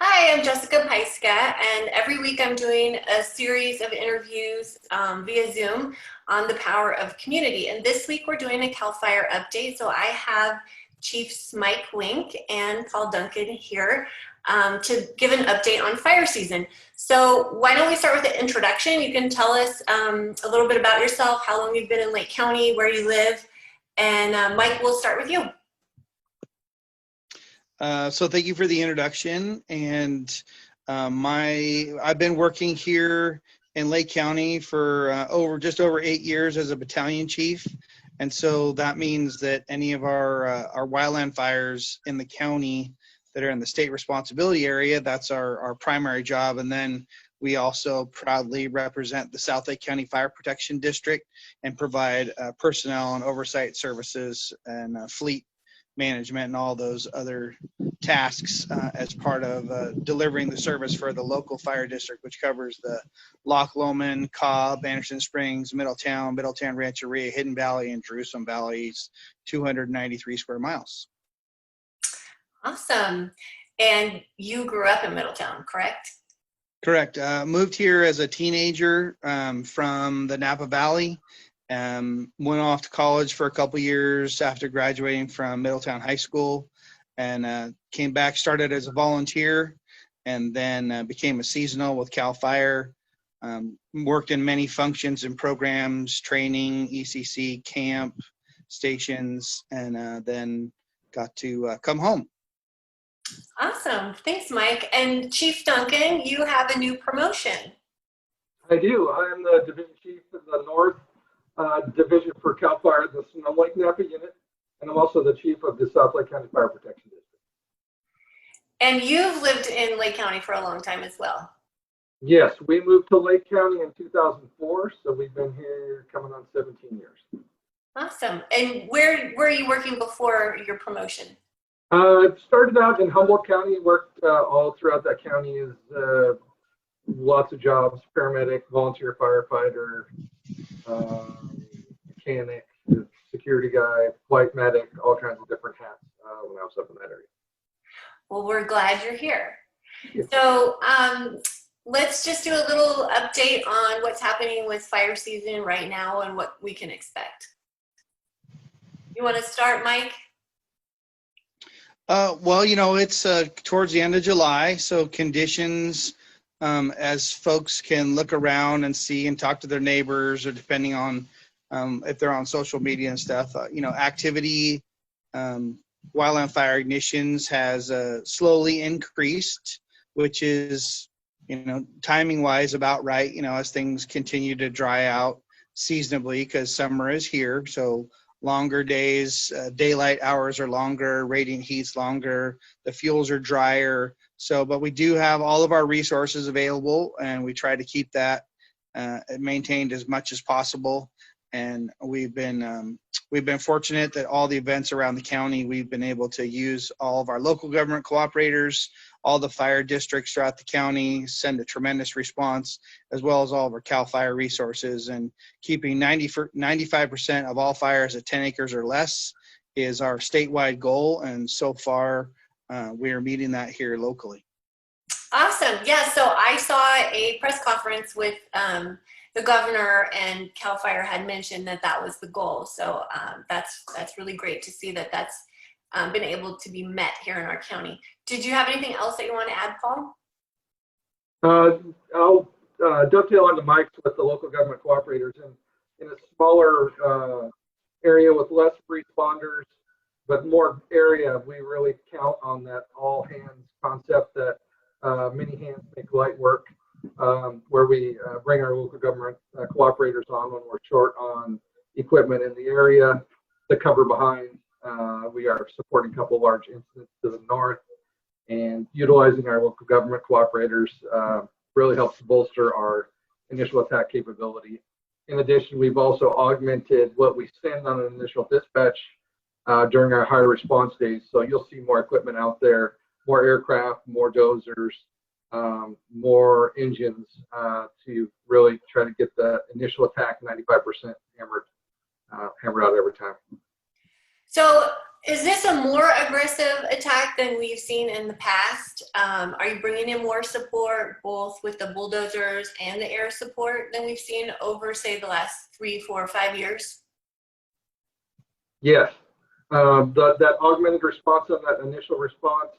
Hi, I'm Jessica Pyska, and every week I'm doing a series of interviews via Zoom on the power of community. And this week we're doing a CalFire update. So I have Chiefs Mike Wink and Paul Duncan here to give an update on fire season. So why don't we start with the introduction? You can tell us a little bit about yourself, how long you've been in Lake County, where you live, and Mike, we'll start with you. So thank you for the introduction. And I've been working here in Lake County for just over 8 years as a battalion chief. And so that means that any of our wildland fires in the county that are in the state responsibility area, that's our primary job. And then we also proudly represent the South Lake County Fire Protection District and provide personnel and oversight services and fleet management and all those other tasks as part of delivering the service for the local fire district, which covers the Loch Lomond, Cobb, Anderson Springs, Middletown Rancheria, Hidden Valley, and Jerusalem Valley's 293 square miles. Awesome. And you grew up in Middletown, correct? Correct. Moved here as a teenager from the Napa Valley. Went off to college for a couple years after graduating from Middletown High School, and came back, started as a volunteer, and then became a seasonal with CalFire. Worked in many functions and programs, training, ECC, camp, stations, and then got to come home. Awesome. Thanks, Mike. And Chief Duncan, you have a new promotion. I do. I'm the division chief in the North Division for CalFire, the Snow Lake Napa unit, and I'm also the chief of the South Lake County Fire Protection District. And you've lived in Lake County for a long time as well. Yes, we moved to Lake County in 2004, so we've been here coming on 17 years. Awesome. And where were you working before your promotion? Started out in Humboldt County, worked all throughout that county as lots of jobs: paramedic, volunteer firefighter, mechanic, security guy, flight medic, all kinds of different hats when I was up in that area. Well, we're glad you're here. So let's just do a little update on what's happening with fire season right now and what we can expect. You want to start, Mike? Well, it's towards the end of July, so conditions, as folks can look around and see and talk to their neighbors, or depending on if they're on social media and stuff, activity, wildland fire ignitions has slowly increased, which is, timing wise about right, as things continue to dry out seasonably, because summer is here. So longer days, daylight hours are longer, radiant heat's longer, the fuels are drier. So, but we do have all of our resources available, and we try to keep that maintained as much as possible. And we've been fortunate that all the events around the county, we've been able to use all of our local government cooperators, all the fire districts throughout the county send a tremendous response, as well as all of our CalFire resources. And keeping 95% of all fires at 10 acres or less is our statewide goal. And so far, we are meeting that here locally. Awesome. Yeah, so I saw a press conference with the governor, and CalFire had mentioned that was the goal. So that's really great to see that that's been able to be met here in our county. Did you have anything else that you want to add, Paul? I'll dovetail on the mics with the local government cooperators. In a smaller area with less responders, but more area, we really count on that all hands concept, that many hands make light work, where we bring our local government cooperators on when we're short on equipment in the area to cover behind. We are supporting a couple large incidents to the north, and utilizing our local government cooperators really helps to bolster our initial attack capability. In addition, we've also augmented what we send on an initial dispatch during our higher response days. So you'll see more equipment out there, more aircraft, more dozers, more engines to really try to get the initial attack 95% hammered out every time. So Is this a more aggressive attack than we've seen in the past? Are you bringing in more support, both with the bulldozers and the air support, than we've seen over, say, the last 3, 4, 5 years? Yes. That augmented response on that initial response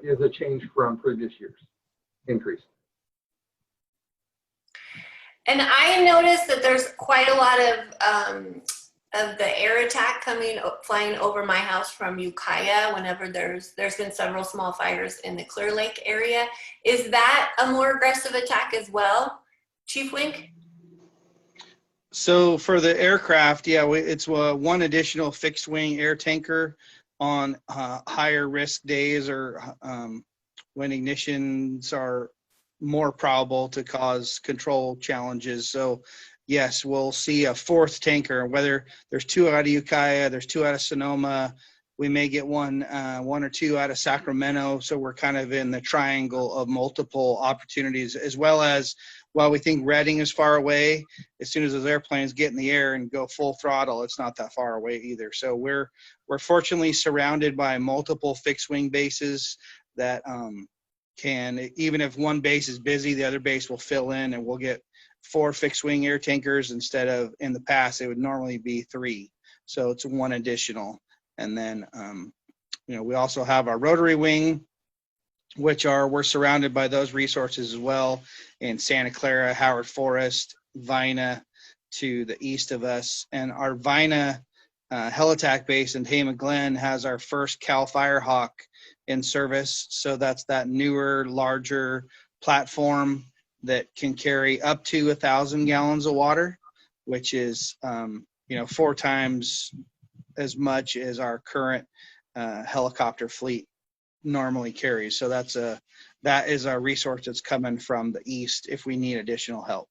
is a change from previous years, increase. And I noticed that there's quite a lot of the air attack flying over my house from Ukiah whenever there's been several small fires in the Clear Lake area. Is that a more aggressive attack as well, Chief Wink? So for the aircraft, yeah, it's one additional fixed wing air tanker on higher risk days or when ignitions are more probable to cause control challenges. So yes, we'll see a fourth tanker, whether there's 2 out of Ukiah, there's 2 out of Sonoma, we may get one or 2 out of Sacramento. So we're kind of in the triangle of multiple opportunities, as well as, while we think Redding is far away, as soon as those airplanes get in the air and go full throttle, it's not that far away either. So we're fortunately surrounded by multiple fixed wing bases that can, even if one base is busy, the other base will fill in, and we'll get 4 fixed wing air tankers instead of, in the past, it would normally be 3. So it's 1 additional. And then, we also have our rotary wing, which we're surrounded by those resources as well in Santa Clara, Howard Forest, Vina to the east of us. And our Vina Helitack base in Hayman Glen has our first CalFire Hawk in service. So that's that newer, larger platform that can carry up to 1,000 gallons of water, which is 4 times as much as our current helicopter fleet normally carries. So that is a resource that's coming from the east if we need additional help.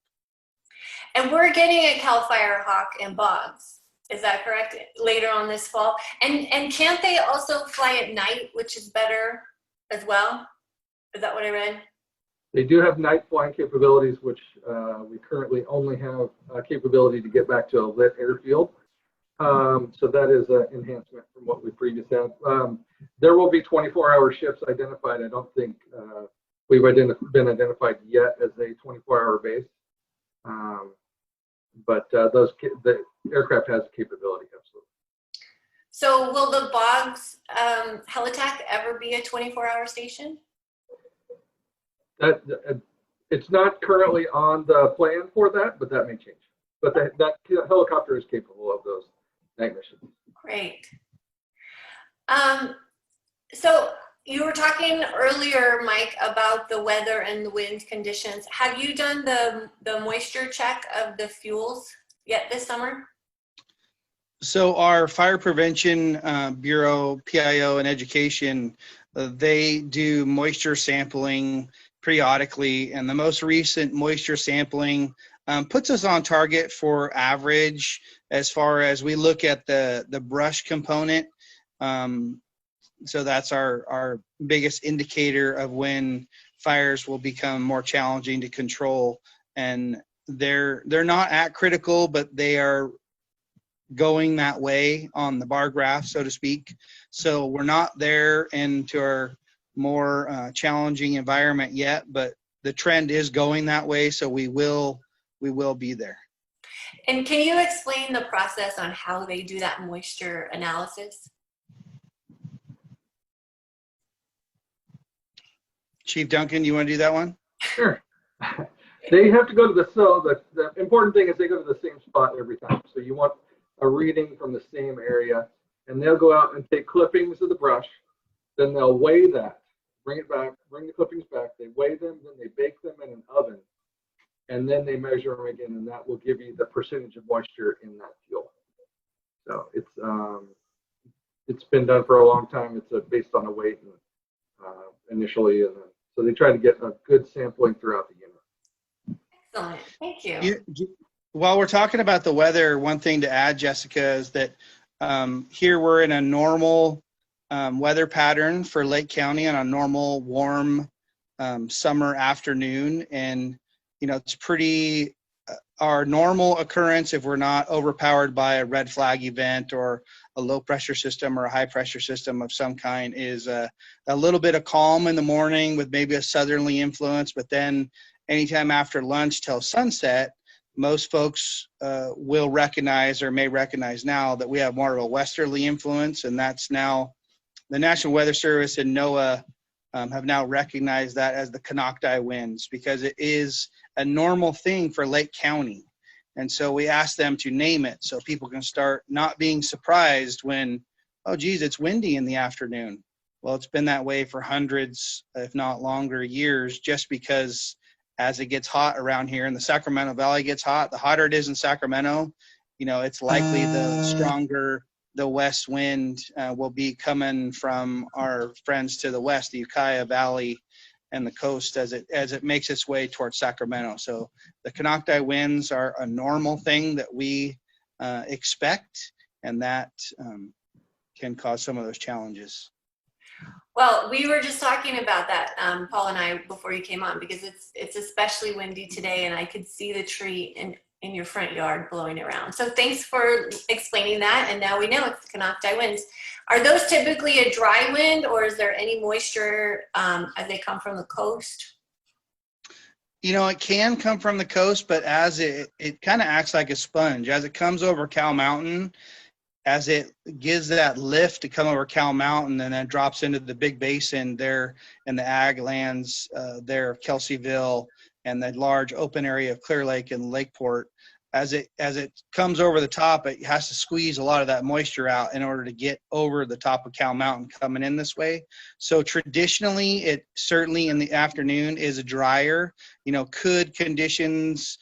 And we're getting a CalFire Hawk in Boggs. Is that correct? Later on this fall. And can't they also fly at night, which is better as well? Is that what I read? They do have night flying capabilities, which we currently only have capability to get back to a lit airfield. So that is an enhancement from what we previously had. There will be 24-hour shifts identified. I don't think we've been identified yet as a 24-hour base. But the aircraft has capability, absolutely. So will the Boggs Helitack ever be a 24-hour station? It's not currently on the plan for that, but that may change. But that helicopter is capable of those night missions. Great. So you were talking earlier, Mike, about the weather and the wind conditions. Have you done the moisture check of the fuels yet this summer? So our Fire Prevention Bureau, PIO, and Education, they do moisture sampling periodically, and the most recent moisture sampling puts us on target for average as far as we look at the brush component. So that's our biggest indicator of when fires will become more challenging to control. And they're not at critical, but they are going that way on the bar graph, so to speak. So we're not there into our more challenging environment yet, but the trend is going that way. So we will be there. And can you explain the process on how they do that moisture analysis? Chief Duncan, you want to do that one? Sure. They have to go to the important thing is they go to the same spot every time. So you want a reading from the same area, and they'll go out and take clippings of the brush. Then they'll weigh that, bring it back, bring the clippings back. They weigh them, then they bake them in an oven, and then they measure them again, and that will give you the percentage of moisture in that fuel. So it's been done for a long time. It's based on a weight and, initially, and so they try to get a good sampling throughout the unit. Excellent, thank you. While we're talking about the weather, one thing to add, Jessica, is that here we're in a normal weather pattern for Lake County on a normal warm summer afternoon, and it's pretty our normal occurrence if we're not overpowered by a red flag event or low pressure system or a high pressure system of some kind, is a little bit of calm in the morning with maybe a southerly influence, but then anytime after lunch till sunset, most folks will recognize or may recognize now that we have more of a westerly influence, and that's now the National Weather Service and NOAA have now recognized that as the Konocti winds, because it is a normal thing for Lake County. And so we asked them to name it so people can start not being surprised when, oh geez, it's windy in the afternoon. Well, it's been that way for hundreds, if not longer, years, just because as it gets hot around here and the Sacramento Valley gets hot, the hotter it is in Sacramento, you know, it's likely the stronger the west wind will be coming from our friends to the west, the Ukiah Valley and the coast, as it makes its way towards Sacramento. So the Konocti winds are a normal thing that we expect, and that can cause some of those challenges. Well, we were just talking about that, Paul and I, before you came on, because it's especially windy today, and I could see the tree in your front yard blowing around. So thanks for explaining that, and now we know it's the Konocti winds. Are those typically a dry wind, or is there any moisture as they come from the coast? You know, it can come from the coast, but as it kind of acts like a sponge. As it comes over Cal Mountain, as it gives that lift to come over Cal Mountain and then drops into the big basin there in the ag lands there of Kelseyville and the large open area of Clear Lake and Lakeport, as it comes over the top, it has to squeeze a lot of that moisture out in order to get over the top of Cal Mountain coming in this way. So traditionally, it certainly in the afternoon is a drier. You know, could conditions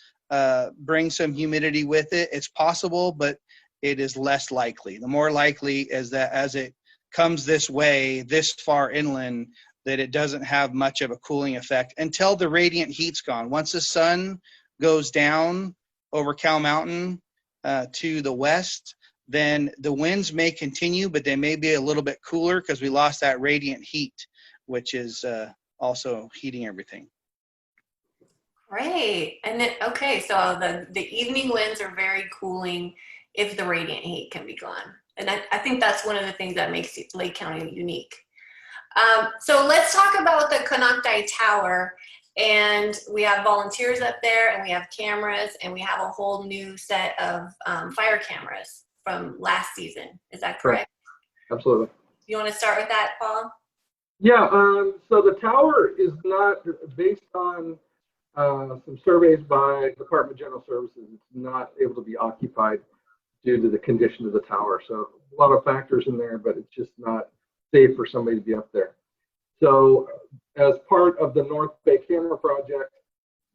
bring some humidity with it? It's possible, but it is less likely. The more likely is that as it comes this way, this far inland, that it doesn't have much of a cooling effect until the radiant heat's gone. Once the sun goes down over Cal Mountain to the west, then the winds may continue, but they may be a little bit cooler because we lost that radiant heat, which is also heating everything. Great. And then, okay, so the evening winds are very cooling if the radiant heat can be gone. And I think that's one of the things that makes Lake County unique. So let's talk about the Konocti Tower. And we have volunteers up there, and we have cameras, and we have a whole new set of fire cameras from last season. Is that correct? Absolutely. You want to start with that, Paul? Yeah, so the tower is not based on some surveys by Department of General Services. It's not able to be occupied due to the condition of the tower. So a lot of factors in there, but it's just not safe for somebody to be up there. So as part of the North Bay Camera Project,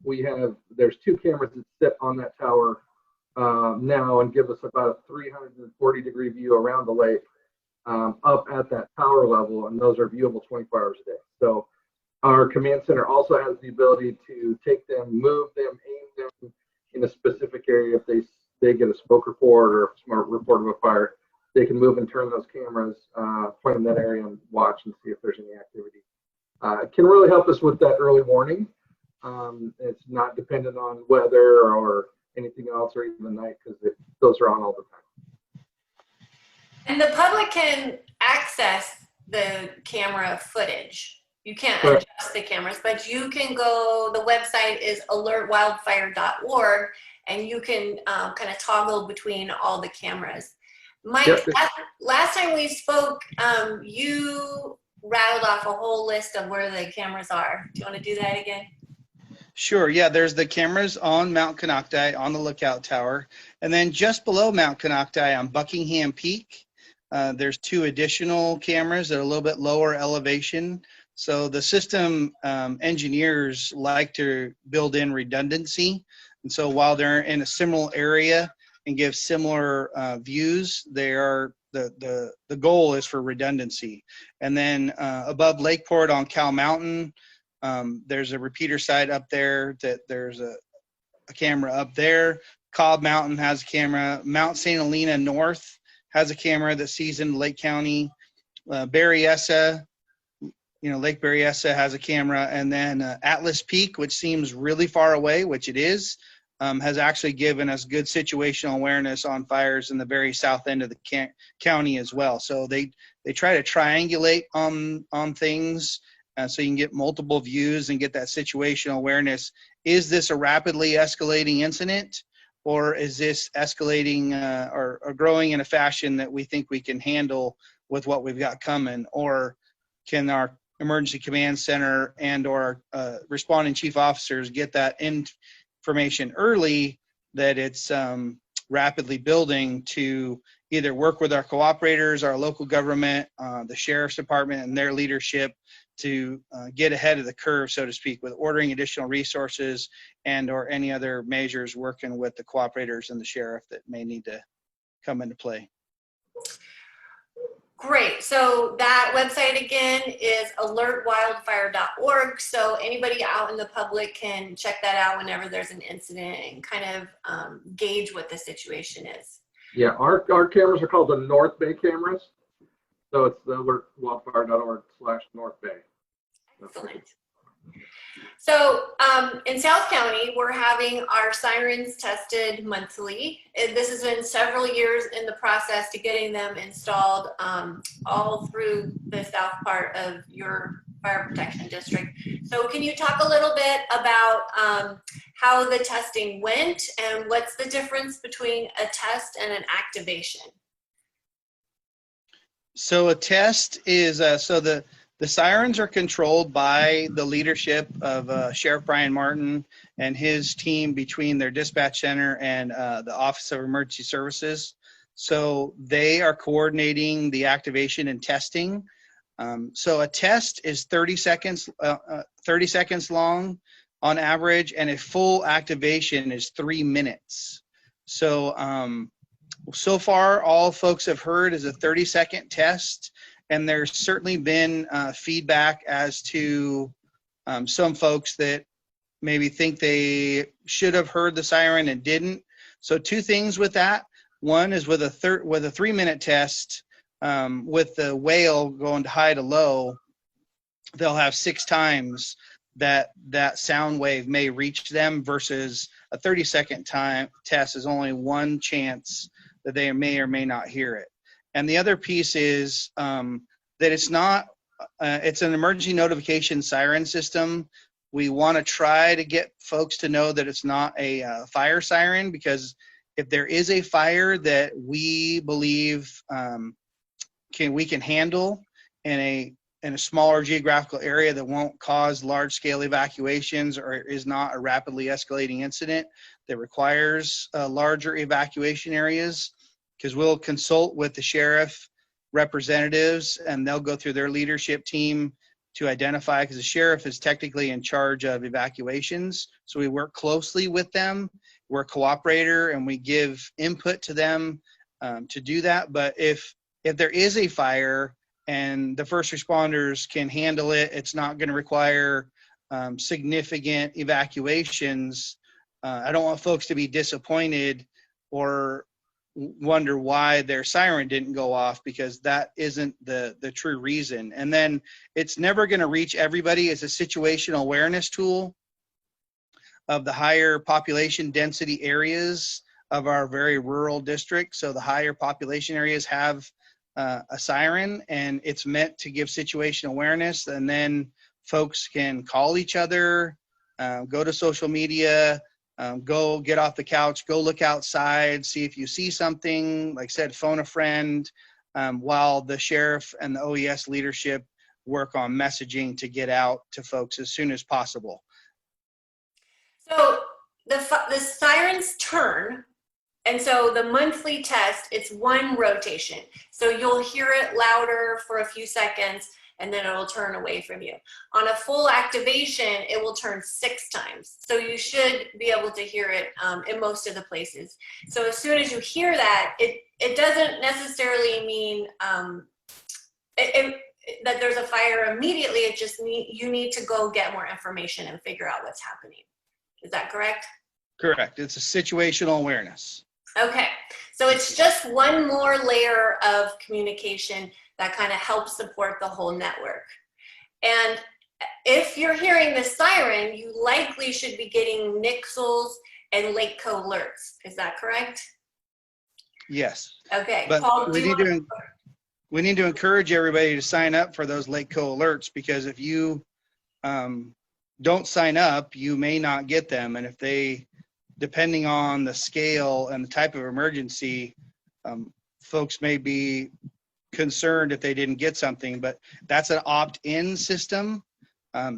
there's 2 cameras that sit on that tower now and give us about a 340-degree view around the lake up at that tower level, and those are viewable 24 hours a day. So our command center also has the ability to take them, move them, aim them in a specific area. If they get a smoke report or a smart report of a fire, they can move and turn those cameras, point in that area and watch and see if there's any activity. It can really help us with that early warning. It's not dependent on weather or anything else or even the night, because those are on all the time. And the public can access the camera footage. You can't Correct. adjust the cameras, but you can go, the website is alertwildfire.org, and you can kind of toggle between all the cameras. Mike, Yep. last time we spoke, you rattled off a whole list of where the cameras are. Do you want to do that again? Sure. Yeah, there's the cameras on Mount Konocti on the lookout tower. And then just below Mount Konocti on Buckingham Peak, there's 2 additional cameras at a little bit lower elevation. So the system engineers like to build in redundancy. And so while they're in a similar area and give similar views, the goal is for redundancy. And then above Lakeport on Cal Mountain, there's a repeater site up there that there's a camera up there. Cobb Mountain has a camera. Mount St. Helena North has a camera that sees into Lake County. Berryessa, Lake Berryessa has a camera. And then Atlas Peak, which seems really far away, which it is, has actually given us good situational awareness on fires in the very south end of the county as well. So they try to triangulate on things so you can get multiple views and get that situational awareness. Is this a rapidly escalating incident, or is this escalating or growing in a fashion that we think we can handle with what we've got coming? Or can our emergency command center and or responding chief officers get that information early that it's rapidly building, to either work with our cooperators, our local government, the sheriff's department and their leadership to get ahead of the curve, so to speak, with ordering additional resources and or any other measures, working with the cooperators and the sheriff that may need to come into play. Great. So that website again is alertwildfire.org. So anybody out in the public can check that out whenever there's an incident and kind of gauge what the situation is. Yeah, our cameras are called the North Bay cameras. So it's the alertwildfire.org/North Bay. Excellent. So in South County, we're having our sirens tested monthly. This has been several years in the process to getting them installed all through the south part of your fire protection district. So can you talk a little bit about how the testing went and what's the difference between a test and an activation? So a test is, so the sirens are controlled by the leadership of Sheriff Brian Martin and his team between their dispatch center and the Office of Emergency Services. So they are coordinating the activation and testing. So a test is 30 seconds long on average, and a full activation is 3 minutes. So so far, all folks have heard is a 30-second test. And there's certainly been feedback as to some folks that maybe think they should have heard the siren and didn't. So two things with that. One is with a 3-minute test, with the whale going to high to low, they'll have 6 times that sound wave may reach them, versus a 30-second test is only 1 chance that they may or may not hear it. And the other piece is that it's not, it's an emergency notification siren system. We want to try to get folks to know that it's not a fire siren, because if there is a fire that we believe we can handle in a smaller geographical area that won't cause large scale evacuations, or is not a rapidly escalating incident that requires larger evacuation areas, because we'll consult with the sheriff representatives and they'll go through their leadership team to identify, because the sheriff is technically in charge of evacuations. So we work closely with them. We're a cooperator and we give input to them to do that. But if there is a fire and the first responders can handle it, it's not going to require significant evacuations. I don't want folks to be disappointed or wonder why their siren didn't go off, because that isn't the true reason. And then it's never going to reach everybody. It's a situational awareness tool of the higher population density areas of our very rural district. So the higher population areas have a siren, and it's meant to give situational awareness. And then folks can call each other, go to social media, go get off the couch, go look outside, see if you see something. Like I said, phone a friend, while the sheriff and the OES leadership work on messaging to get out to folks as soon as possible. So the sirens turn, and so the monthly test, it's 1 rotation. So you'll hear it louder for a few seconds, and then it'll turn away from you. On a full activation, it will turn 6 times. So you should be able to hear it in most of the places. So as soon as you hear that, it doesn't necessarily mean that there's a fire immediately. It just you need to go get more information and figure out what's happening. Is that correct? Correct. It's a situational awareness. Okay. So it's just one more layer of communication that kind of helps support the whole network. And if you're hearing the siren, you likely should be getting nixles and lake co-alerts. Is that correct? Yes. Okay. But Paul, we need to encourage everybody to sign up for those lake co-alerts, because if you don't sign up, you may not get them. And if they, depending on the scale and the type of emergency, folks may be concerned if they didn't get something, but that's an opt-in system.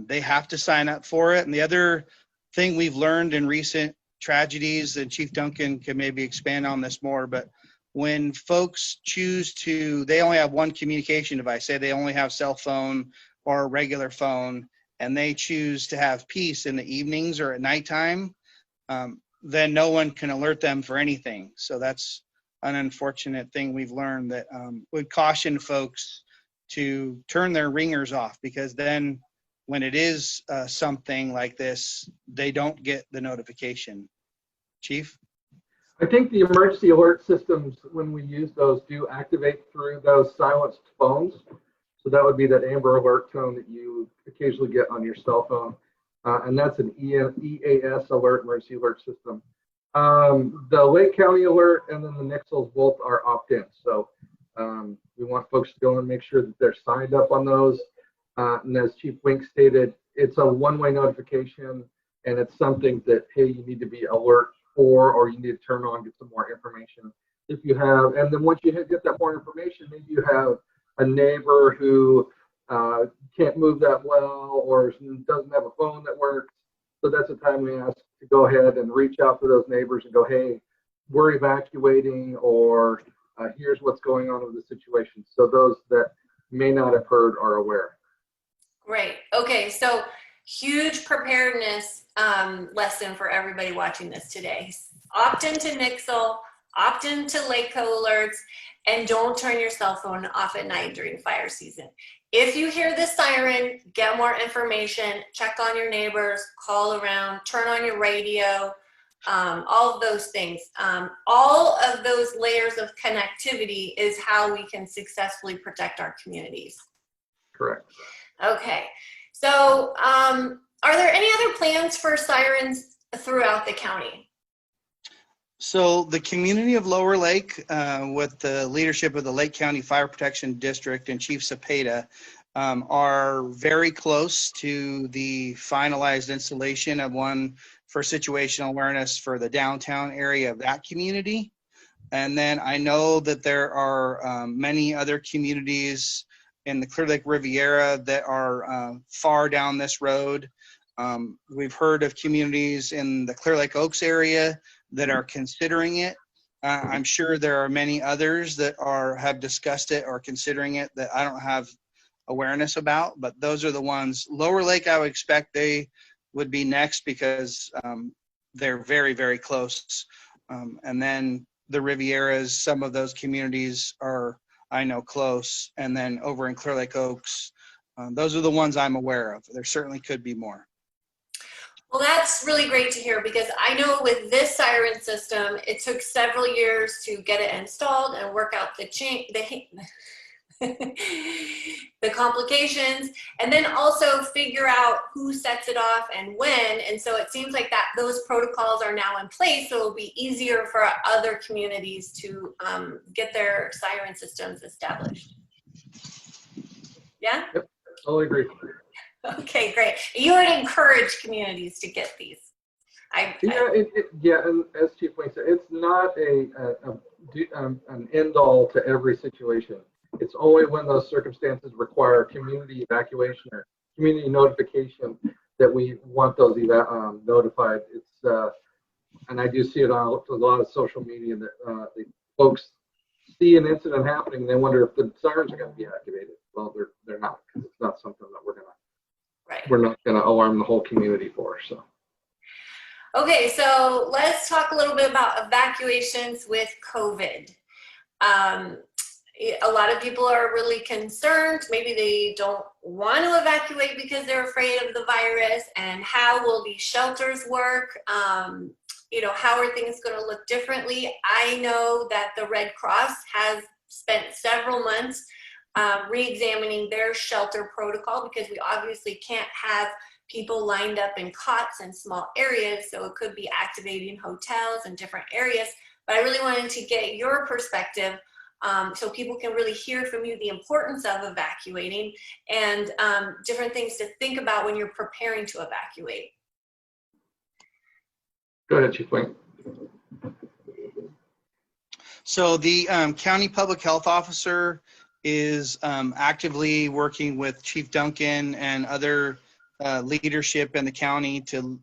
They have to sign up for it. And the other thing we've learned in recent tragedies, and Chief Duncan can maybe expand on this more, but when folks choose to, they only have one communication device, say they only have cell phone or a regular phone, and they choose to have peace in the evenings or at nighttime, then no one can alert them for anything. So that's an unfortunate thing we've learned, that would caution folks to turn their ringers off, because then when it is something like this, they don't get the notification. Chief? I think the emergency alert systems, when we use those, do activate through those silenced phones. So that would be that Amber Alert tone that you occasionally get on your cell phone. And that's an EAS alert, emergency alert system. The Lake County Alert and then the Nixles both are opt-in. So we want folks to go and make sure that they're signed up on those. And as Chief Wink stated, it's a one-way notification, and it's something that, hey, you need to be alert for, or you need to turn on, get some more information if you have. And then once you get that more information, maybe you have a neighbor who can't move that well, or doesn't have a phone that works. So that's the time we ask to go ahead and reach out to those neighbors and go, hey, we're evacuating, or here's what's going on with the situation. So those that may not have heard are aware. Great. Okay, so huge preparedness lesson for everybody watching this today. Opt into Nixle, opt into Lake Co-alerts, and don't turn your cell phone off at night during fire season. If you hear the siren, get more information, check on your neighbors, call around, turn on your radio, all of those things. All of those layers of connectivity is how we can successfully protect our communities. Correct. Okay, so are there any other plans for sirens throughout the county? So the community of Lower Lake, with the leadership of the Lake County Fire Protection District and Chief Cepeda, are very close to the finalized installation of one for situational awareness for the downtown area of that community. And then I know that there are many other communities in the Clear Lake Riviera that are far down this road. We've heard of communities in the Clear Lake Oaks area that are considering it. I'm sure there are many others that have discussed it or considering it that I don't have awareness about, but those are the ones. Lower Lake, I would expect they would be next, because they're very, very close. And then the Rivieras, some of those communities are, I know, close. And then over in Clear Lake Oaks, those are the ones I'm aware of. There certainly could be more. Well, that's really great to hear, because I know with this siren system, it took several years to get it installed and work out the complications, and then also figure out who sets it off and when. And so it seems like that those protocols are now in place, so it'll be easier for other communities to get their siren systems established. Yeah? Yep, totally agree. Okay, great. You would encourage communities to get these. Yeah, and as Chief Wayne said, it's not an end all to every situation. It's only when those circumstances require community evacuation or community notification that we want those notified. It's and I do see it on a lot of social media that the folks see an incident happening and they wonder if the sirens are going to be activated. Well, they're not, because it's not something that we're not going to alarm the whole community for. So. Okay, so let's talk a little bit about evacuations with COVID. A lot of people are really concerned. Maybe they don't want to evacuate because they're afraid of the virus. And how will these shelters work? How are things going to look differently? I know that the Red Cross has spent several months re-examining their shelter protocol, because we obviously can't have people lined up in cots in small areas, so it could be activating hotels and different areas. But I really wanted to get your perspective, so people can really hear from you the importance of evacuating and different things to think about when you're preparing to evacuate. Go ahead, Chief Wayne. So the county public health officer is actively working with Chief Duncan and other leadership in the county to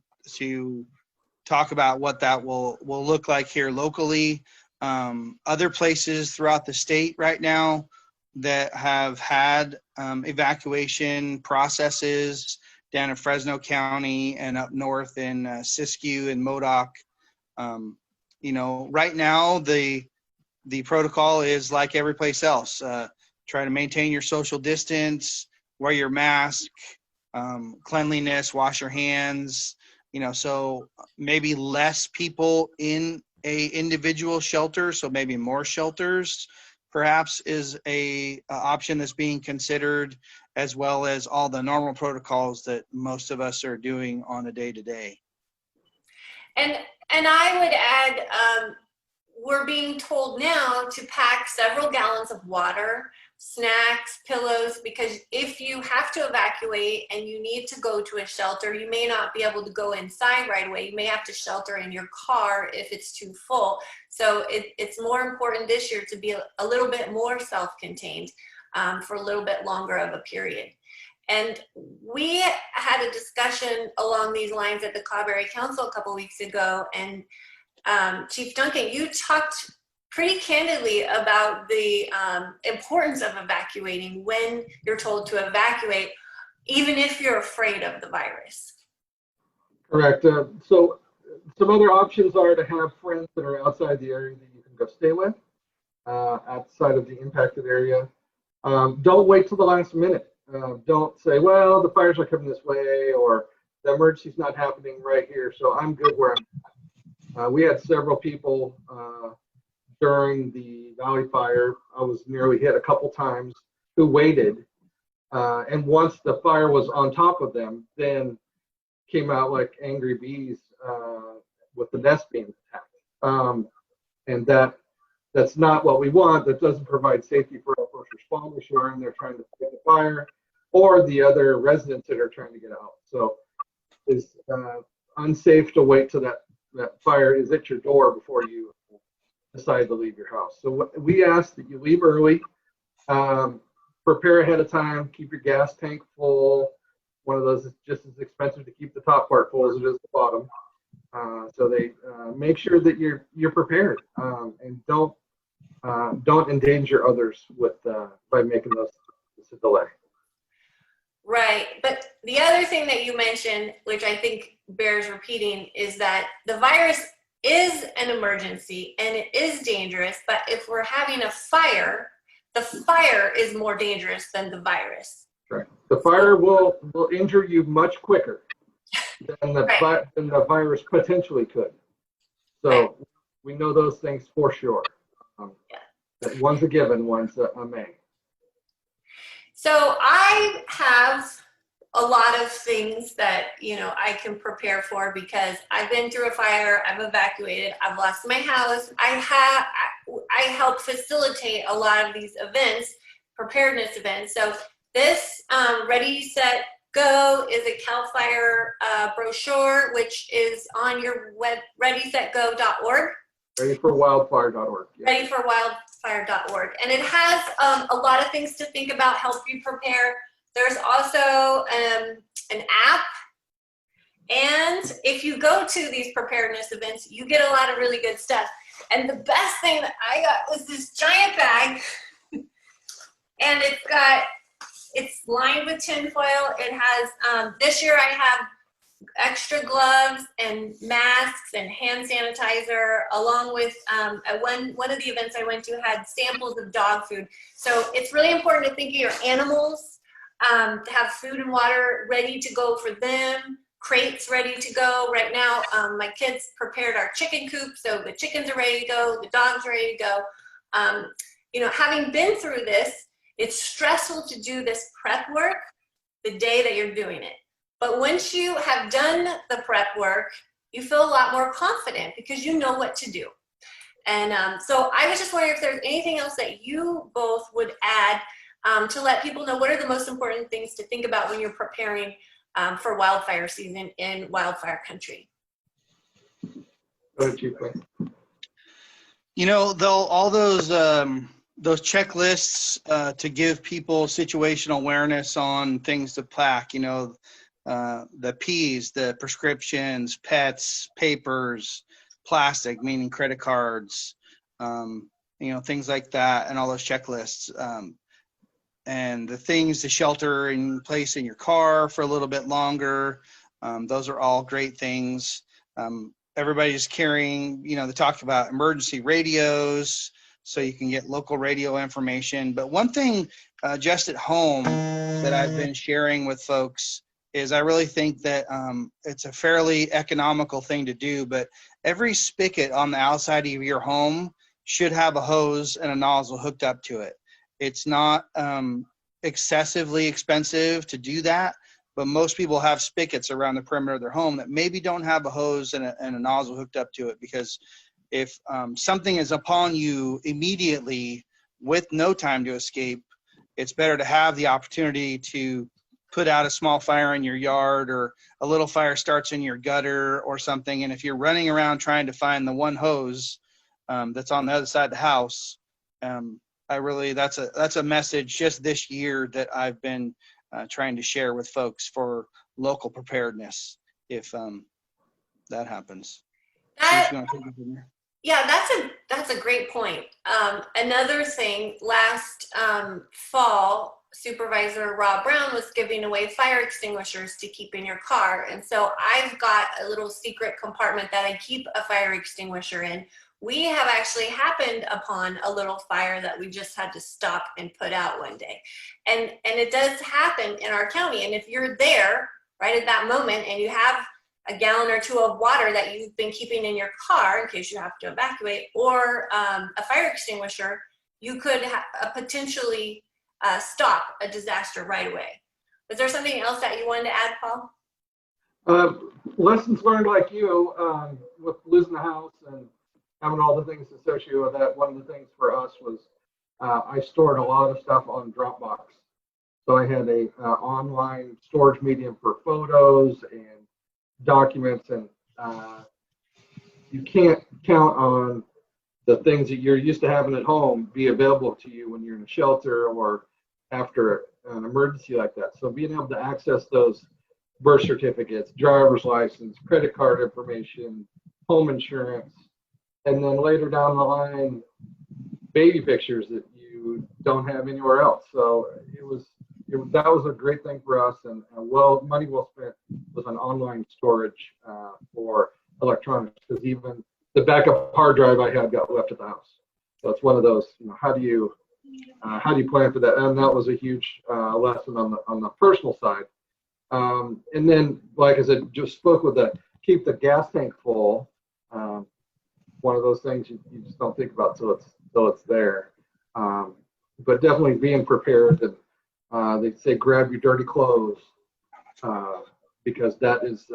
talk about what that will look like here locally. Other places throughout the state right now that have had evacuation processes, down in Fresno County and up north in Siskiyou and Modoc. You know, right now the protocol is like every place else. Try to maintain your social distance, wear your mask, cleanliness, wash your hands, you know, so maybe less people in a individual shelter, so maybe more shelters perhaps is a option that's being considered, as well as all the normal protocols that most of us are doing on a day-to-day. And I would add, we're being told now to pack several gallons of water, snacks, pillows, because if you have to evacuate and you need to go to a shelter, you may not be able to go inside right away. You may have to shelter in your car if it's too full. So it's more important this year to be a little bit more self-contained for a little bit longer of a period. And we had a discussion along these lines at the Cloudberry Council a couple weeks ago, and Chief Duncan, you talked pretty candidly about the importance of evacuating when you're told to evacuate, even if you're afraid of the virus. Correct. So some other options are to have friends that are outside the area that you can go stay with, outside of the impacted area. Don't wait till the last minute. Don't say, well, the fires are coming this way, or the emergency's not happening right here, so I'm good where I'm at. We had several people during the Valley Fire. I was nearly hit a couple times, who waited. And once the fire was on top of them, then came out like angry bees with the nest being attacked. And that's not what we want. That doesn't provide safety for our first responders who are in there trying to fight the fire, or the other residents that are trying to get out. So it's unsafe to wait till that fire is at your door before you decide to leave your house. So we ask that you leave early, prepare ahead of time, keep your gas tank full. One of those is just as expensive to keep the top part full as it is the bottom. So they make sure that you're prepared, and don't endanger others with by making this a delay. Right, but the other thing that you mentioned, which I think bears repeating, is that the virus is an emergency and it is dangerous, but if we're having a fire, the fire is more dangerous than the virus. Right. The fire will injure you much quicker than the virus potentially could. So we know those things for sure. That one's a given, one's a may. So I have a lot of things that, you know, I can prepare for, because I've been through a fire, I've evacuated, I've lost my house. I help facilitate a lot of these events, preparedness events. So this Ready, Set, Go is a CalFire brochure, which is on your web, readysetgo.org. Readyforwildfire.org. Yeah. Readyforwildfire.org. And it has a lot of things to think about, help you prepare. There's also an app. And if you go to these preparedness events, you get a lot of really good stuff. And the best thing that I got was this giant bag. And it's lined with tinfoil. It has, this year I have extra gloves and masks and hand sanitizer, along with one of the events I went to had samples of dog food. So it's really important to think of your animals, to have food and water ready to go for them, crates ready to go. Right now, my kids prepared our chicken coop, so the chickens are ready to go, the dogs are ready to go. You know, having been through this, It's stressful to do this prep work the day that you're doing it. But once you have done the prep work, you feel a lot more confident because you know what to do. And so I was just wondering if there's anything else that you both would add to let people know what are the most important things to think about when you're preparing for wildfire season in wildfire country. You know, all those checklists to give people situational awareness on things to pack, you know, the P's, the prescriptions, pets, papers, plastic, meaning credit cards, you know, things like that, and all those checklists, and the things to shelter in place in your car for a little bit longer. Those are all great things. Everybody's carrying, you know, they talked about emergency radios so you can get local radio information. But one thing just at home that I've been sharing with folks is I really think that it's a fairly economical thing to do, but every spigot on the outside of your home should have a hose and a nozzle hooked up to it. It's not excessively expensive to do that, but most people have spigots around the perimeter of their home that maybe don't have a hose and a nozzle hooked up to it, because if something is upon you immediately with no time to escape, it's better to have the opportunity to put out a small fire in your yard, or a little fire starts in your gutter or something. And if you're running around trying to find the one hose that's on the other side of the house, that's a message just this year that I've been trying to share with folks for local preparedness if that happens. Yeah, that's a great point. Another thing, last fall, Supervisor Rob Brown was giving away fire extinguishers to keep in your car. And so I've got a little secret compartment that I keep a fire extinguisher in. We have actually happened upon a little fire that we just had to stop and put out one day. And it does happen in our county. And if you're there right at that moment and you have a gallon or two of water that you've been keeping in your car in case you have to evacuate, or a fire extinguisher, you could potentially stop a disaster right away. Was there something else that you wanted to add, Paul? Lessons learned like you with losing the house and having all the things associated with that. One of the things for us was I stored a lot of stuff on Dropbox. So I had a online storage medium for photos and documents, and you can't count on the things that you're used to having at home be available to you when you're in a shelter or after an emergency like that. So being able to access those birth certificates, driver's license, credit card information, home insurance, and then later down the line, baby pictures that you don't have anywhere else. So that was a great thing for us, and money well spent with an online storage for electronics, because even the backup hard drive I had got left at the house. So it's one of those, you know, how do you plan for that? And that was a huge lesson on the personal side. And then, like I said, just spoke with keep the gas tank full. One of those things you just don't think about till it's there. But definitely being prepared. And they say grab your dirty clothes, because that is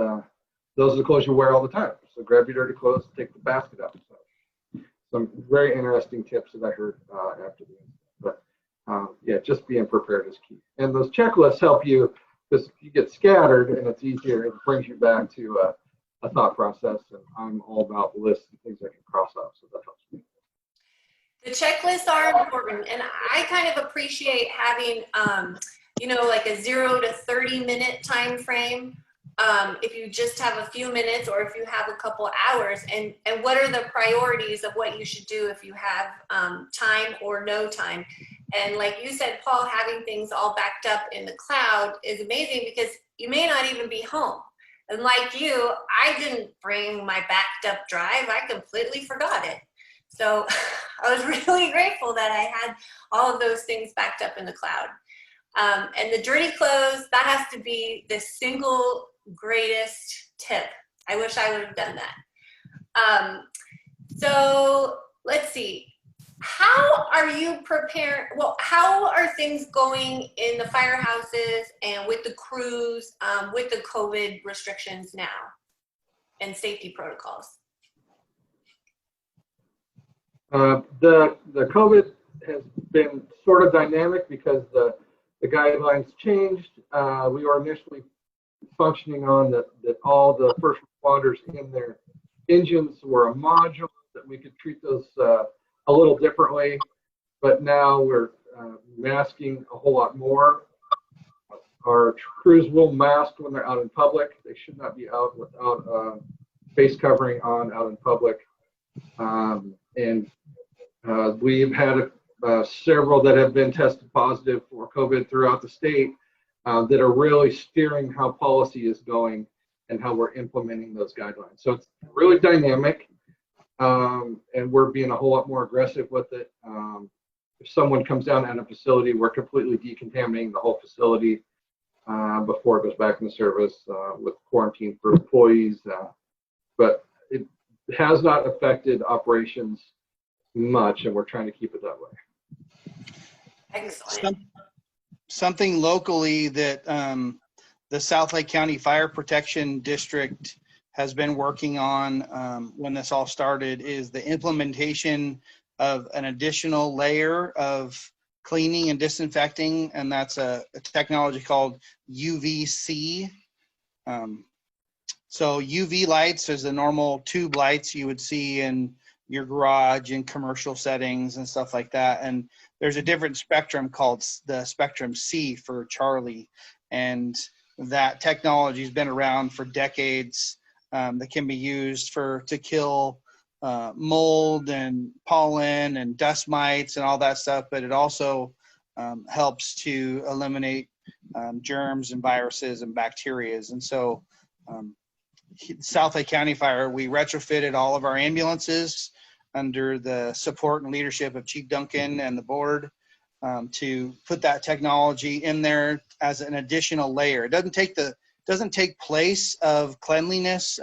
those are the clothes you wear all the time. So grab your dirty clothes, take the basket out. So some very interesting tips that I heard after the incident. But yeah, just being prepared is key. And those checklists help you, because you get scattered and it's easier. It brings you back to a thought process. And I'm all about lists and things I can cross off, so that helps me. The checklists are important, and I kind of appreciate having, like a 0 to 30 minute time frame. If you just have a few minutes, or if you have a couple hours, and what are the priorities of what you should do if you have time or no time. And like you said, Paul, having things all backed up in the cloud is amazing, because you may not even be home. And like you, I didn't bring my backed up drive. I completely forgot it. So I was really grateful that I had all of those things backed up in the cloud. And the dirty clothes, that has to be the single greatest tip. I wish I would have done that. So let's see. How are you prepared? Well, how are things going in the firehouses and with the crews with the COVID restrictions now and safety protocols? The COVID has been sort of dynamic because the guidelines changed. We were initially functioning on that all the first responders in their engines were a module, that we could treat those a little differently, but now we're masking a whole lot more. Our crews will mask when they're out in public. They should not be out without face covering on out in public. And we've had several that have been tested positive for COVID throughout the state that are really steering how policy is going and how we're implementing those guidelines. So it's really dynamic, and we're being a whole lot more aggressive with it. If someone comes down in a facility, we're completely decontaminating the whole facility before it goes back into service with quarantine for employees. But it has not affected operations much, and we're trying to keep it that way. Excellent. Something locally that the South Lake County Fire Protection District has been working on when this all started is the implementation of an additional layer of cleaning and disinfecting, and that's a technology called UVC. So UV lights is the normal tube lights you would see in your garage in commercial settings and stuff like that. And there's a different spectrum called the spectrum C for Charlie. And that technology has been around for decades. That can be used to kill mold and pollen and dust mites and all that stuff. But it also helps to eliminate germs and viruses and bacteria. And so South Lake County Fire, we retrofitted all of our ambulances under the support and leadership of Chief Duncan and the board to put that technology in there as an additional layer. It doesn't take place of cleanliness,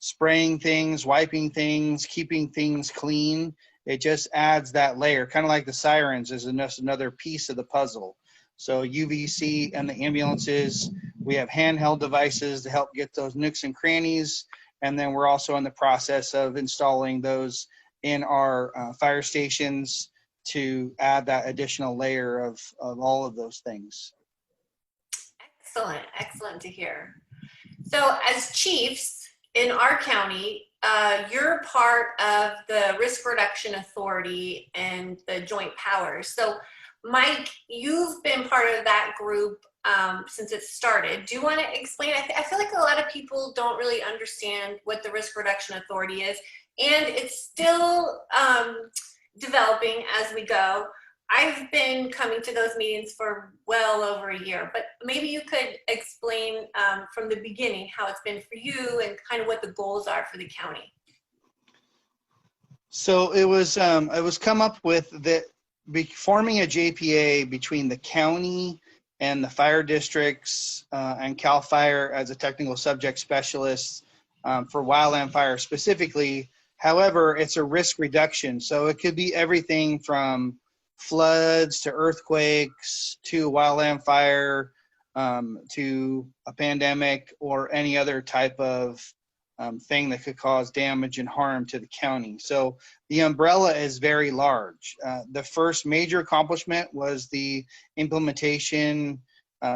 spraying things, wiping things, keeping things clean. It just adds that layer, kind of like the sirens is just another piece of the puzzle. So UVC and the ambulances, we have handheld devices to help get those nooks and crannies. And then we're also in the process of installing those in our fire stations to add that additional layer of all of those things. Excellent, excellent to hear. So as chiefs in our county, you're part of the Risk Reduction Authority and the Joint Powers. So Mike, you've been part of that group since it started. Do you want to explain? I feel like a lot of people don't really understand what the Risk Reduction Authority is, and it's still developing as we go. I've been coming to those meetings for well over a year, but maybe you could explain from the beginning how it's been for you and kind of what the goals are for the county. So it was come up with that forming a JPA between the county and the fire districts and CalFire as a technical subject specialist for wildland fire specifically. However, it's a risk reduction. So it could be everything from floods to earthquakes to wildland fire to a pandemic or any other type of thing that could cause damage and harm to the county. So the umbrella is very large. The first major accomplishment was the implementation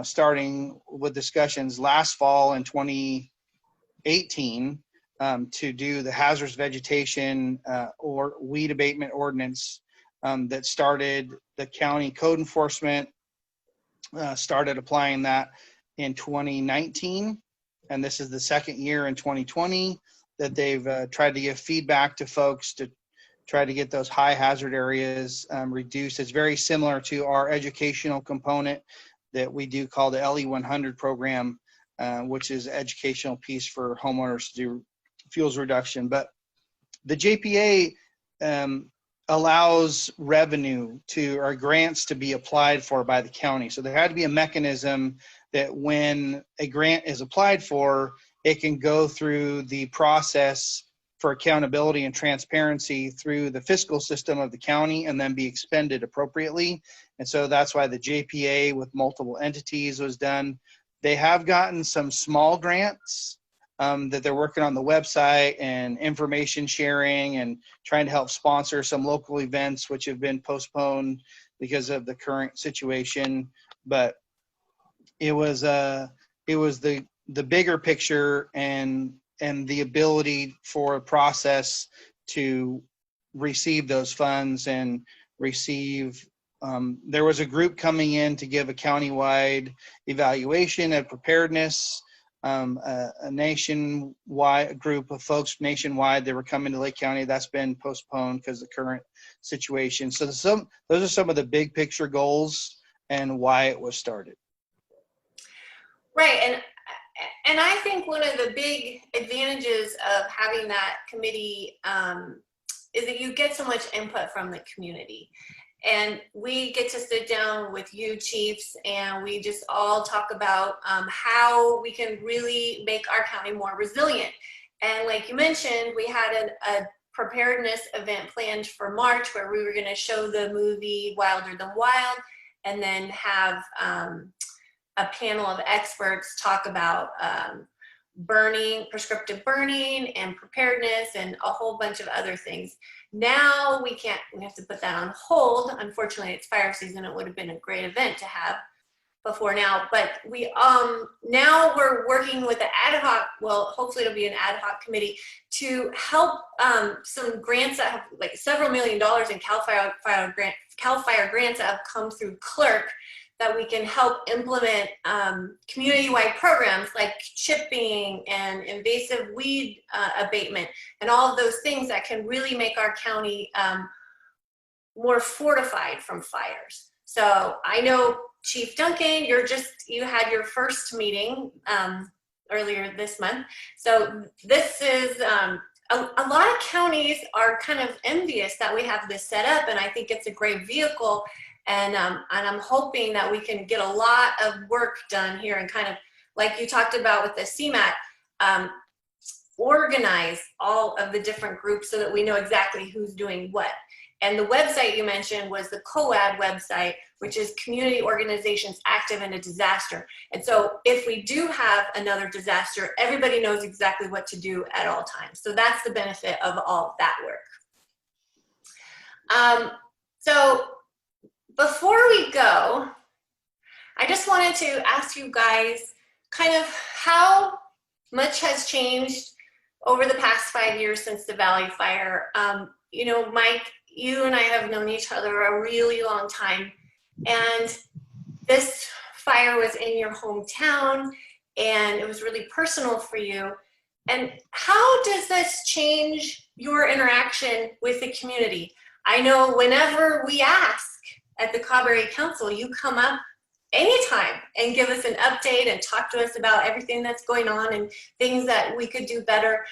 starting with discussions last fall in 2018 to do the hazardous vegetation or weed abatement ordinance that started the county code enforcement, started applying that in 2019. And this is the second year in 2020 that they've tried to give feedback to folks to try to get those high hazard areas reduced. It's very similar to our educational component that we do call the LE100 program, which is an educational piece for homeowners to do fuels reduction. But the JPA allows revenue or grants to be applied for by the county. So there had to be a mechanism that when a grant is applied for, it can go through the process for accountability and transparency through the fiscal system of the county and then be expended appropriately. And so that's why the JPA with multiple entities was done. They have gotten some small grants that they're working on the website and information sharing and trying to help sponsor some local events which have been postponed because of the current situation. But it was the bigger picture and the ability for a process to receive those funds and receive. There was a group coming in to give a countywide evaluation of preparedness. A nationwide group of folks nationwide that were coming to Lake County. That's been postponed because of the current situation. So those are some of the big picture goals and why it was started. Right, and I think one of the big advantages of having that committee is that you get so much input from the community. And we get to sit down with you chiefs and we just all talk about how we can really make our county more resilient. And like you mentioned, we had a preparedness event planned for March where we were going to show the movie Wilder Than Wild and then have a panel of experts talk about prescriptive burning and preparedness and a whole bunch of other things. Now we have to put that on hold. Unfortunately, it's fire season. It would have been a great event to have before now, but we now we're working with the ad hoc, well, hopefully it'll be an ad hoc committee to help some grants that have like several $1 million in CalFire grants that have come through clerk that we can help implement community-wide programs like chipping and invasive weed abatement and all of those things that can really make our county more fortified from fires. So I know Chief Duncan, you had your first meeting earlier this month. So this is, a lot of counties are kind of envious that we have this set up, and I think it's a great vehicle. And I'm hoping that we can get a lot of work done here and kind of, like you talked about with the CMAT, organize all of the different groups so that we know exactly who's doing what. And the website you mentioned was the COAD website, which is Community Organizations Active in a Disaster. And so if we do have another disaster, everybody knows exactly what to do at all times. So that's the benefit of all of that work. So before we go, I just wanted to ask you guys kind of how much has changed over the past 5 years since the Valley Fire. You know, Mike, you and I have known each other a really long time, and this fire was in your hometown and it was really personal for you. And how does this change your interaction with the community? I know whenever we ask at the Cobb Area Council, you come up anytime and give us an update and talk to us about everything that's going on and things that we could do better.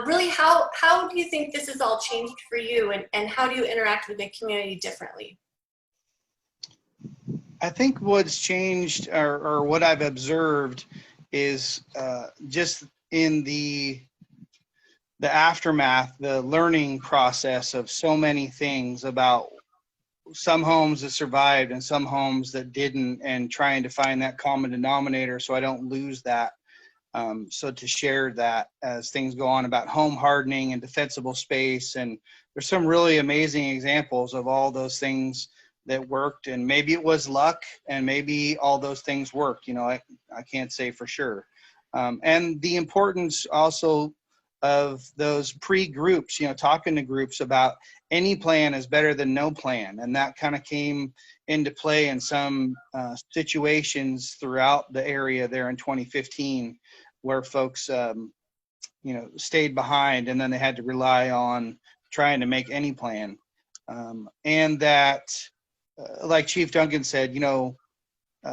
Really, how do you think this has all changed for you, and how do you interact with the community differently? I think what's changed, or what I've observed, is just in the aftermath, the learning process of so many things about some homes that survived and some homes that didn't, and trying to find that common denominator so I don't lose that. So to share that as things go on about home hardening and defensible space, and there's some really amazing examples of all those things that worked, and maybe it was luck and maybe all those things worked, you know, I can't say for sure. And the importance also of those pre-groups, you know, talking to groups about any plan is better than no plan. And that kind of came into play in some situations throughout the area there in 2015, where folks, you know, stayed behind and then they had to rely on trying to make any plan. And that, like Chief Duncan said, you know,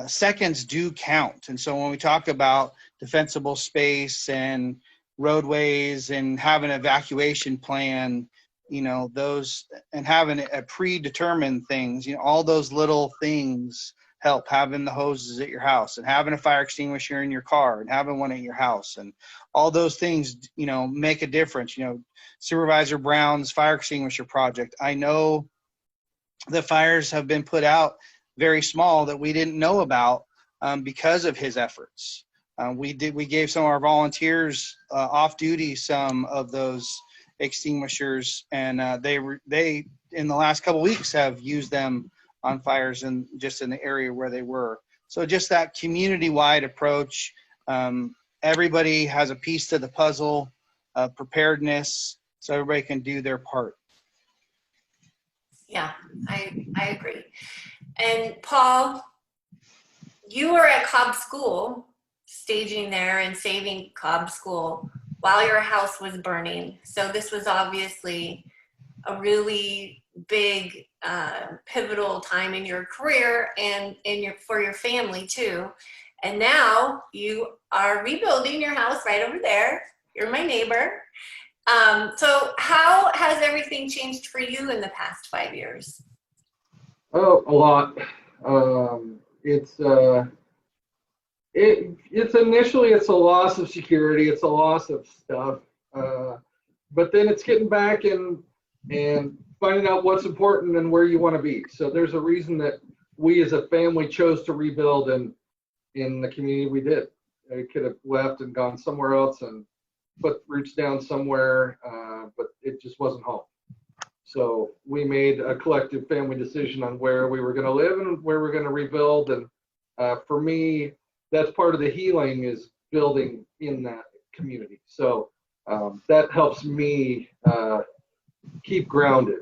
seconds do count. And so when we talk about defensible space and roadways and having an evacuation plan, you know, those, and having a predetermined things, you know, all those little things help having the hoses at your house and having a fire extinguisher in your car and having one at your house, and all those things, you know, make a difference. You know, Supervisor Brown's fire extinguisher project, I know the fires have been put out very small that we didn't know about because of his efforts. We gave some of our volunteers off duty some of those extinguishers, and they in the last couple weeks have used them on fires and just in the area where they were. So just that community-wide approach. Everybody has a piece to the puzzle, preparedness, so everybody can do their part. Yeah, I agree. And Paul, you were at Cobb School, staging there and saving Cobb School while your house was burning. So this was obviously a really big, pivotal time in your career and for your family too. And now you are rebuilding your house right over there. You're my neighbor. So how has everything changed for you in the past 5 years? Oh, a lot. It's initially it's a loss of security, it's a loss of stuff, but then it's getting back and finding out what's important and where you want to be. So there's a reason that we as a family chose to rebuild in the community we did. We could have left and gone somewhere else and put roots down somewhere, but it just wasn't home. So we made a collective family decision on where we were going to live and where we're going to rebuild. And for me, that's part of the healing, is building in that community. So that helps me keep grounded.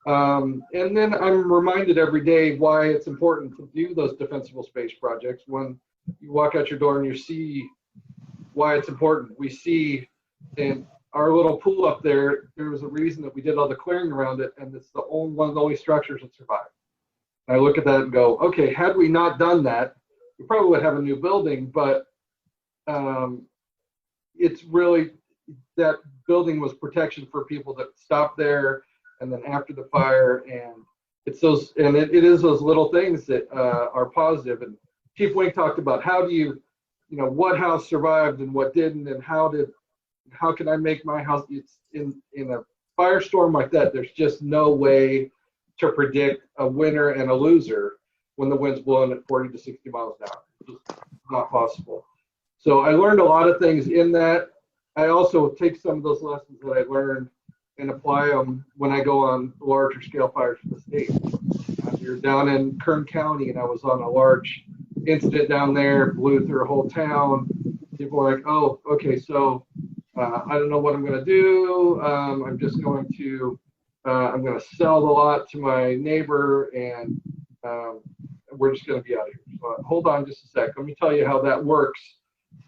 And then I'm reminded every day why it's important to do those defensible space projects. When you walk out your door and you see why it's important, we see in our little pool up there, there was a reason that we did all the clearing around it, and it's one of the only structures that survived. And I look at that and go, okay, had we not done that, we probably would have a new building, but it's really, that building was protection for people that stopped there and then after the fire, and it's those, and it is those little things that are positive. And Chief Wink talked about how do you know, what house survived and what didn't, and how can I make my house, it's in a firestorm like that, there's just no way to predict a winner and a loser when the wind's blowing at 40 to 60 miles an hour. It's just not possible. So I learned a lot of things in that. I also take some of those lessons that I learned and apply them when I go on larger scale fires for the state. We were down in Kern County, and I was on a large incident down there, blew through a whole town. People were like, oh, okay, so I don't know what I'm going to do. I'm just going to, I'm going to sell the lot to my neighbor, and we're just going to be out of here. So hold on just a sec. Let me tell you how that works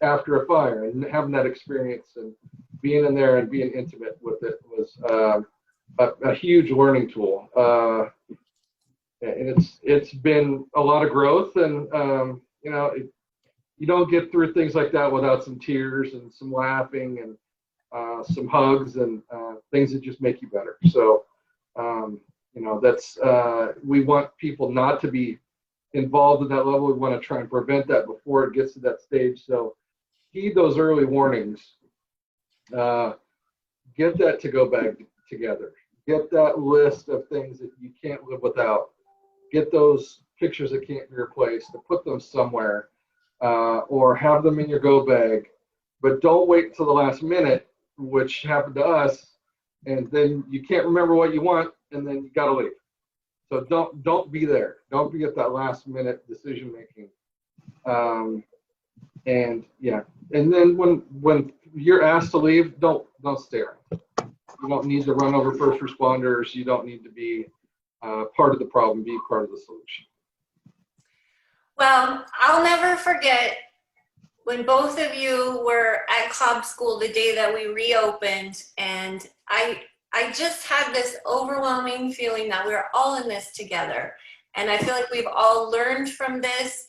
after a fire, and having that experience and being in there and being intimate with it was a huge learning tool. And it's been a lot of growth, and you know, you don't get through things like that without some tears and some laughing and some hugs and things that just make you better. So you know, that's we want people not to be involved at that level. We want to try and prevent that before it gets to that stage. So heed those early warnings. Get that to-go bag together. Get that list of things that you can't live without. Get those pictures that can't be replaced, to put them somewhere, or have them in your go bag. But don't wait until the last minute, which happened to us, and then you can't remember what you want, and then you gotta leave. So don't be there. Don't be at that last minute decision making. And yeah, and then when you're asked to leave, don't stay around. You don't need to run over first responders. You don't need to be part of the problem. Be part of the solution. Well, I'll never forget when both of you were at Cobb School the day that we reopened, and I just had this overwhelming feeling that we're all in this together. And I feel like we've all learned from this.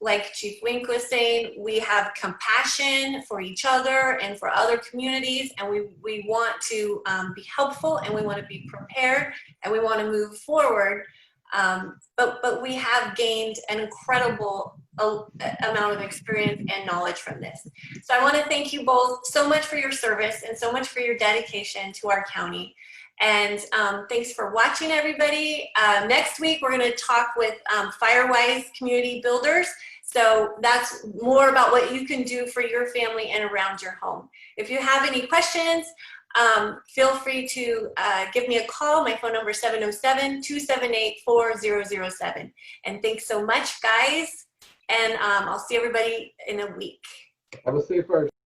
Like Chief Wink was saying, we have compassion for each other and for other communities, and we want to be helpful, and we want to be prepared, and we want to move forward But we have gained an incredible amount of experience and knowledge from this. So I want to thank you both so much for your service and so much for your dedication to our county. And thanks for watching, everybody. Next week, we're going to talk with FireWise Community Builders. So that's more about what you can do for your family and around your home. If you have any questions, feel free to give me a call. My phone number is 707-278-4007. And thanks so much, guys. And I'll see everybody in a week. Have a safe fire.